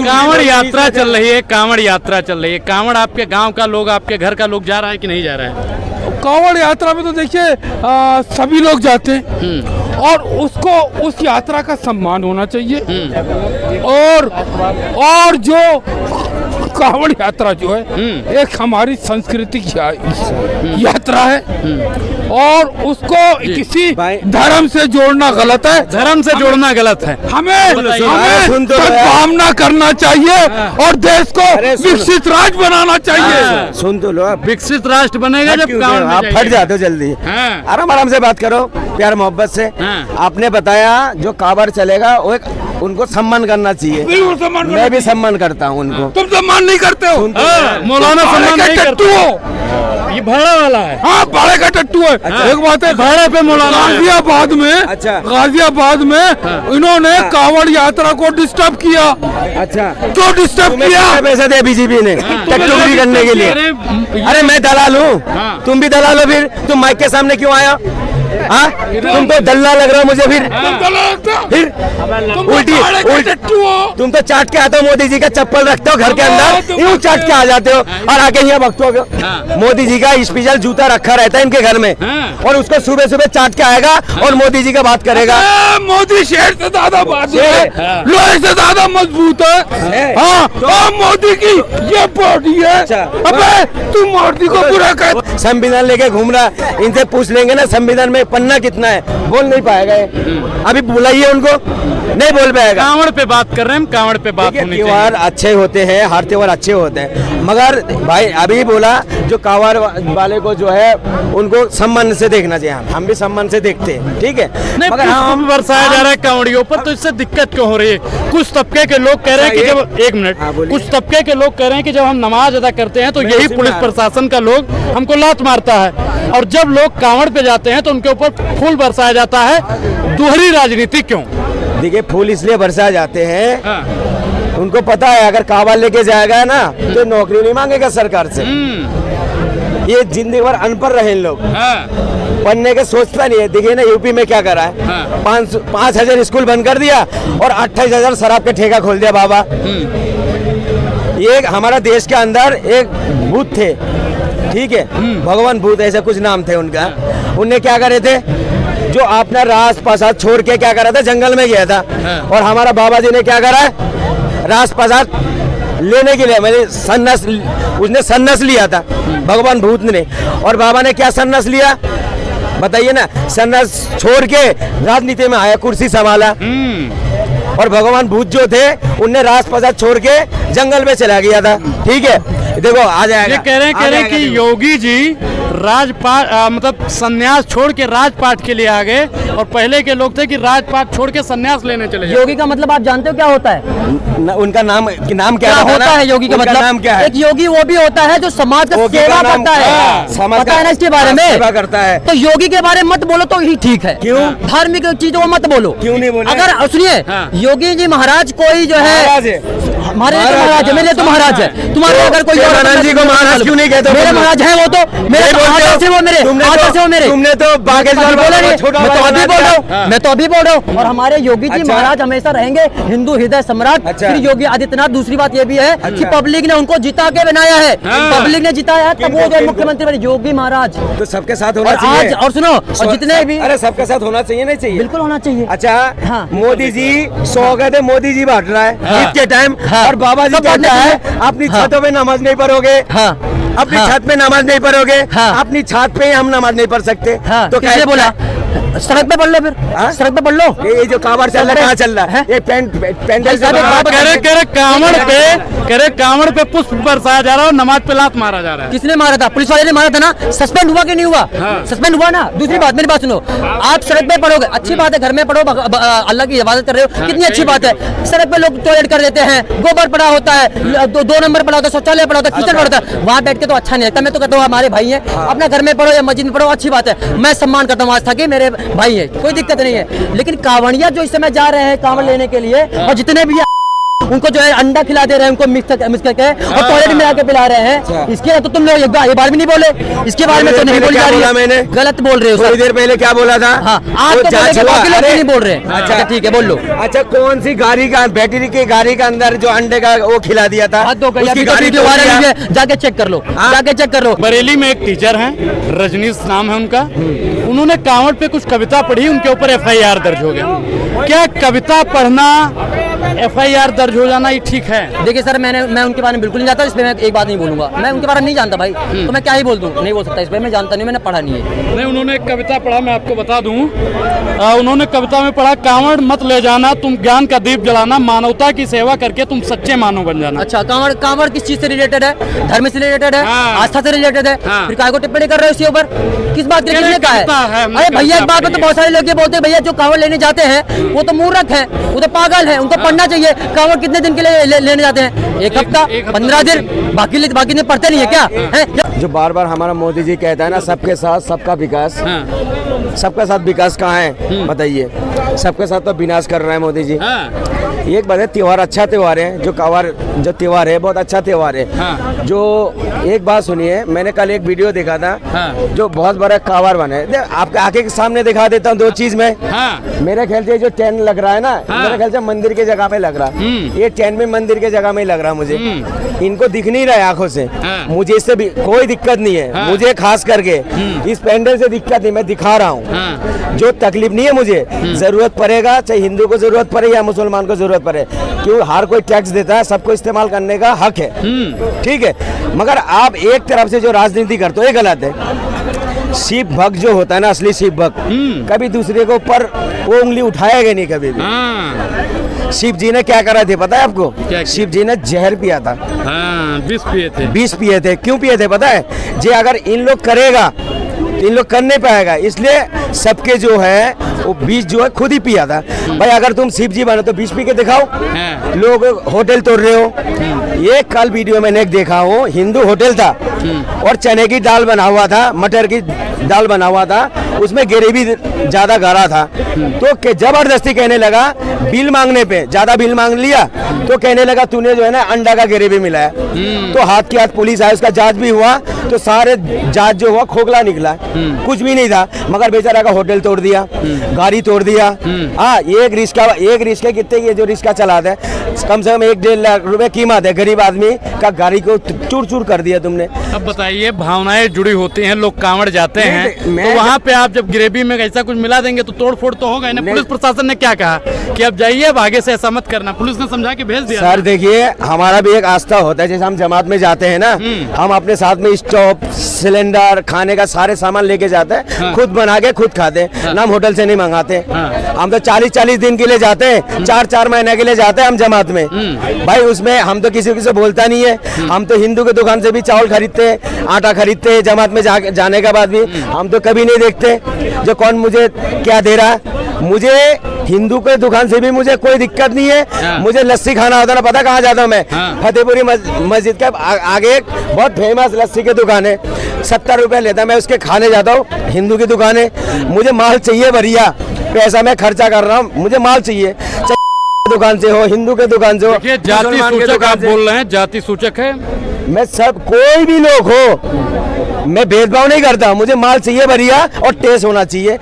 कांवड़ यात्रा चल रही है, कांवड़ यात्रा चल रही है। कांवड़ आपके गांव का लोग, आपके घर का लोग जा रहा है कि नहीं जा रहा है? कांवड़ यात्रा में तो देखिए सभी लोग जाते हैं और उसको उस यात्रा का सम्मान होना चाहिए। और जो कांवड़ यात्रा जो है एक हमारी सांस्कृतिक यात्रा है और उसको किसी धर्म से जोड़ना गलत है। धर्म से जोड़ना गलत है। हमें सद्भावना करना चाहिए और देश को विकसित राष्ट्र बनाना चाहिए। सुन तो लो, विकसित राष्ट्र बनेगा जब कांवड़ में आप जाइए। फट जाते हो जल्दी। आराम से बात करो, प्यार मोहब्बत से। आपने बताया जो कांवड़ चलेगा वो उनको सम्मान करना चाहिए। मैं भी सम्मान करता हूँ उनको। तुम सम्मान नहीं करते हो। मौलाना सम्मान नहीं टट्टू करते। हो। ये भाड़ा वाला है। हाँ, भाड़े का टट्टू है। एक बात है, भाड़े पे मौलाना है। गाजियाबाद में अच्छा। गाजियाबाद में इन्होंने कांवड़ यात्रा को डिस्टर्ब किया। अच्छा, क्यों डिस्टर्ब किया? पैसे दिया बीजेपी ने टट्टूगिरी करने के लिए। अरे मैं दलाल हूँ, तुम भी दलाल हो। फिर तुम माइक के सामने क्यों आया? हाँ, तुम तो दल्ला लग रहा हो मुझे। फिर उल्टी तुम तो चाट के आते हो, मोदी जी का चप्पल रखते हो घर के अंदर, यूं चाट के आ जाते हो और आके यहाँ भक्तों को। मोदी जी का स्पेशल जूता रखा रहता है इनके घर में और उसको सुबह सुबह चाट के आएगा और मोदी जी का बात करेगा। मोदी शेर से ज्यादा बात है, लोहे से ज्यादा मजबूत है। हाँ, मोदी की ये बॉडी है। अबे तू मोदी को पूरा कर। संविधान लेके घूम रहा, इनसे पूछ लेंगे ना संविधान में पन्ना कितना है, बोल नहीं पाएगा ये। अभी बुलाइए उनको, नहीं बोल पाएगा। कांवड़ पे बात कर रहे हैं, कांवड़ पे बात होनी त्योहार अच्छे होते हैं, हर त्योहार अच्छे होते हैं, मगर भाई अभी बोला जो कांवड़ वाले को जो है उनको सम्मान से देखना चाहिए। हम भी सम्मान से देखते हैं, ठीक है, मगर हम बरसाया जा रहा है कांवड़ियों पर, तो इससे दिक्कत क्यों हो रही है? कुछ तबके के लोग कह रहे हैं कि जब एक मिनट कुछ तबके के लोग कह रहे हैं कि जब हम नमाज अदा करते हैं तो यही पुलिस प्रशासन का लोग हमको लात मारता है, और जब लोग कांवड़ पे जाते हैं तो उनके ऊपर फूल बरसाया जाता है। दोहरी राजनीति क्यों? देखिए, फूल इसलिए बरसाए जाते हैं, उनको पता है अगर कांवड़ लेके जाएगा ना तो नौकरी नहीं मांगेगा सरकार से। ये जिंदगी भर अनपढ़ रहे इन लोग, पढ़ने के सोचता नहीं है। देखिए ना यूपी में क्या करा है, 5,000 स्कूल बंद कर दिया और 28,000 शराब के ठेका खोल दिया। बाबा, ये हमारा देश के अंदर एक भूत थे, ठीक है, भगवान भूत ऐसे कुछ नाम थे उनका। उनने क्या करे थे, जो अपना राज प्रसाद छोड़ के क्या करा था, जंगल में गया था। और हमारा बाबा जी ने क्या करा, राज प्रसाद लेने के लिए मैंने सन्यास, उसने सन्यास लिया था भगवान भूत ने। और बाबा ने क्या सन्यास लिया बताइए ना, सन्यास छोड़ के राजनीति में आया, कुर्सी संभाला। और भगवान भूत जो थे उनने राज प्रसाद छोड़ के जंगल में चला गया था, ठीक है। देखो आ जाएगा। ये कह रहे हैं कि योगी जी राजपाट मतलब सन्यास छोड़ के राजपाट के लिए आ गए, और पहले के लोग थे कि राजपाट छोड़ के सन्यास लेने चले जाए। योगी का मतलब आप जानते हो क्या होता है? उनका नाम क्या होता है? योगी का मतलब नाम क्या है? एक योगी वो भी होता है जो समाज का सेवा करता है, पता है ना इसके बारे में, सेवा करता है। तो योगी के बारे में मत बोलो तो ही ठीक है। क्यों? धार्मिक चीजों को मत बोलो। क्यों नहीं बोलो? अगर सुनिए, योगी जी महाराज कोई जो है, हमारे महाराज है, मेरे तो महाराज है, तुम्हारे अगर कोई महाराज जी को महाराज क्यों नहीं कहते? मेरे महाराज है वो, तो मेरे आदर से वो मेरे, आदर से वो मेरे। तुमने तो बागेश्वर बोला नहीं, मैं तो अभी बोल रहा हूँ। और हमारे योगी जी महाराज हमेशा रहेंगे हिंदू हृदय सम्राट श्री योगी आदित्यनाथ। दूसरी बात ये भी है कि पब्लिक ने उनको जिता के बनाया है, पब्लिक ने जिताया है, तब वो जो मुख्यमंत्री बने योगी महाराज। तो सबके साथ होना चाहिए। और सुनो, और जितने भी, अरे सबके साथ होना चाहिए, नहीं चाहिए? बिल्कुल होना चाहिए। अच्छा, मोदी जी स्वागत है, मोदी जी बांट रहा है ईद के टाइम, और बाबा जी कहता है अपनी छतों पे नमाज नहीं पढ़ोगे, अपनी छत पे नमाज नहीं पढ़ोगे, अपनी छत पे हम नमाज नहीं पढ़ सकते। तो किसने बोला? सड़क पे पढ़ लो, फिर सड़क पे पढ़ लो। ये जो कांवड़ चल रहा है, कहाँ चल रहा है? ये पेंडल से कांवड़ पे पुष्प बरसाया जा रहा है और नमाज पे लात मारा जा रहा है। किसने मारा था? पुलिस वाले ने मारा था ना। सस्पेंड हुआ कि नहीं हुआ? सस्पेंड हुआ ना। दूसरी बात, मेरी बात सुनो, आप सड़क पे पढ़ोगे, अच्छी बात है, घर में पढ़ो, अल्लाह की इबादत कर रहे हो, कितनी अच्छी बात है। सड़क पे लोग टॉयलेट कर देते हैं, गोबर पड़ा होता है, 2 नंबर पड़ा होता है, शौचालय पड़ा होता है, किचन पड़ा होता है, वहाँ बैठ के तो अच्छा नहीं लगता। मैं तो कहता हूँ हमारे भाई हैं, अपना घर में पढ़ो या मस्जिद में पढ़ो, अच्छी बात है, मैं सम्मान करता हूँ आज तक, मेरे भाई है, कोई दिक्कत नहीं है। लेकिन कांवड़िया जो इस समय जा रहे हैं कांवड़ लेने के लिए, और जितने भी उनको जो है अंडा खिला दे रहे हैं, उनको मिक्स करके और टॉयलेट में आके पिला रहे हैं। इसके तो तुम लोग ये बार भी नहीं बोले, इसके बारे में तो नहीं बोली जा रही है। मैंने गलत बोल रहे हो थोड़ी देर पहले क्या बोला था? हाँ, आप तो बाकी लोग नहीं बोल रहे। अच्छा ठीक है, बोल लो। अच्छा, कौन सी गाड़ी का, बैटरी की गाड़ी के अंदर जो अंडे का वो खिला दिया था? उसकी गाड़ी जाके चेक कर लो, जाके चेक कर लो। बरेली में एक टीचर हैं, रजनीश नाम है उनका, उन्होंने कांवड़ पे कुछ कविता पढ़ी, उनके ऊपर FIR दर्ज हो गया। क्या कविता पढ़ना FIR दर्ज हो जाना ये ठीक है? देखिए सर, मैं उनके बारे में बिल्कुल नहीं जानता, इस पे मैं एक बात नहीं बोलूंगा। मैं उनके बारे में नहीं जानता भाई, तो मैं क्या ही बोल दूं, नहीं बोल सकता इस पे, मैं जानता नहीं, मैंने पढ़ा नहीं है। नहीं, उन्होंने एक कविता पढ़ा, मैं आपको बता दूं। उन्होंने कविता में पढ़ा, कांवड़ मत ले जाना तुम ज्ञान का दीप जलाना, मानवता की सेवा करके तुम सच्चे मानव बन जाना। अच्छा, कांवड़ किस चीज से रिलेटेड है? धर्म से रिलेटेड है, आस्था से रिलेटेड है, फिर काय को टिप्पणी कर रहे हो इसके ऊपर? किस बात के लिए कहा है? अरे भैया, एक बात में तो बहुत सारे लोग ये बोलते हैं, भैया जो कांवड़ लेने जाते हैं वो तो मूर्ख है, वो तो पागल है, उनको पढ़ना चाहिए। कांवड़ कितने दिन के लिए लेने जाते हैं? एक हफ्ता, 15 दिन, बाकी ने पढ़ते नहीं है क्या है? जो बार बार हमारा मोदी जी कहता है ना, सबके साथ सबका विकास। सबका साथ विकास कहाँ है बताइए? सबके साथ तो विनाश कर रहा है मोदी जी। एक बात है, त्योहार अच्छा त्योहार है, जो त्योहार है बहुत अच्छा त्योहार है। जो एक बात सुनिए, मैंने कल एक वीडियो देखा था, जो बहुत बड़ा कांवड़ बने, आपके आंखें के सामने दिखा देता हूँ 2 चीज में। मेरे ख्याल से जो टेंट लग रहा है ना, मेरे ख्याल से मंदिर के जगह पे लग रहा है। ये टेंट में मंदिर के जगह में लग रहा है मुझे। इनको दिख नहीं रहा है आंखों से। मुझे इससे भी कोई दिक्कत नहीं है, मुझे खास करके इस पेंडल से दिक्कत नहीं, मैं दिखा रहा हूँ। जो तकलीफ नहीं है मुझे, जरूरत पड़ेगा चाहे हिंदू को जरूरत पड़े या मुसलमान को जरूरत पड़े, क्यों हर कोई टैक्स देता है, सबको इस्तेमाल करने का हक है, ठीक है। मगर आप एक तरफ से जो राजनीति करते हो ये गलत है। शिव भक्त जो होता है ना, असली शिव भक्त कभी दूसरे के ऊपर वो उंगली उठाएगा नहीं कभी भी। शिव जी ने क्या करा थे पता है आपको? शिव जी ने जहर पिया था, 20 पिए थे। क्यों पिए थे पता है? जे अगर इन लोग करेगा तो इन लोग कर नहीं पाएगा, इसलिए सबके जो है वो बीज जो है खुद ही पिया था। भाई अगर तुम शिव जी बनो तो बीज पी के दिखाओ। लोग होटल तोड़ रहे हो। ये कल वीडियो मैंने एक देखा हूँ, हिंदू होटल था और चने की दाल बना हुआ था, मटर की दाल बना हुआ था, उसमें ग्रेवी ज्यादा गाढ़ा था। तो जबरदस्ती कहने लगा, बिल मांगने पे ज्यादा बिल मांग लिया तो कहने लगा तूने जो है ना अंडा का ग्रेवी मिलाया। तो हाथ के हाथ पुलिस आई, उसका जांच भी हुआ, तो सारे जांच जो हुआ खोखला निकला, कुछ भी नहीं था। मगर बेचारा का होटल तोड़ दिया, गाड़ी तोड़ दिया। हाँ, एक रिक्शा कितने की जो रिक्शा चलाते हैं, कम से कम 1-1.5 लाख रुपए कीमत है, गरीब आदमी का गाड़ी को चूर चूर कर दिया तुमने। अब बताइए, भावनाएं जुड़ी होती हैं, लोग कांवड़ जाते हैं, तो वहाँ पे आप जब ग्रेवी में ऐसा कुछ मिला देंगे तो तोड़ फोड़ तो होगा ही ना। पुलिस प्रशासन ने क्या कहा कि अब जाइए, अब आगे से ऐसा मत करना, पुलिस ने समझा के भेज दिया। सर देखिए, हमारा भी एक आस्था होता है, जैसे हम जमात में जाते हैं ना, हम अपने साथ में स्टोव, सिलेंडर, खाने का सारे सामान लेके जाते हैं, खुद बना के खुद खाते हैं ना, हम होटल से नहीं मंगाते। हम तो 40-40 दिन के लिए जाते हैं, 4-4 महीने के लिए जाते हैं हम जमात में। भाई उसमें हम तो किसी से बोलता नहीं है, हम तो हिंदू के दुकान से भी चावल खरीदते हैं, आटा खरीदते हैं, जमात में जाने के बाद भी हम तो कभी नहीं देखते जो कौन मुझे क्या दे रहा है। मुझे हिंदू के दुकान से भी मुझे कोई दिक्कत नहीं है। मुझे लस्सी खाना होता ना, पता कहाँ जाता हूँ मैं? फतेहपुरी मस्जिद के आगे एक बहुत फेमस लस्सी की दुकान है, 70 रुपए लेता है, मैं उसके खाने जाता हूँ। हिंदू की दुकान है, मुझे माल चाहिए बढ़िया, पैसा मैं खर्चा कर रहा हूँ, मुझे माल चाहिए, दुकान से हो, हिंदू के दुकान से हो। जाति सूचक आप बोल रहे हैं, जाति सूचक है। मैं सब, कोई भी लोग हो, मैं भेदभाव नहीं करता, मुझे माल चाहिए बढ़िया और टेस्ट होना चाहिए।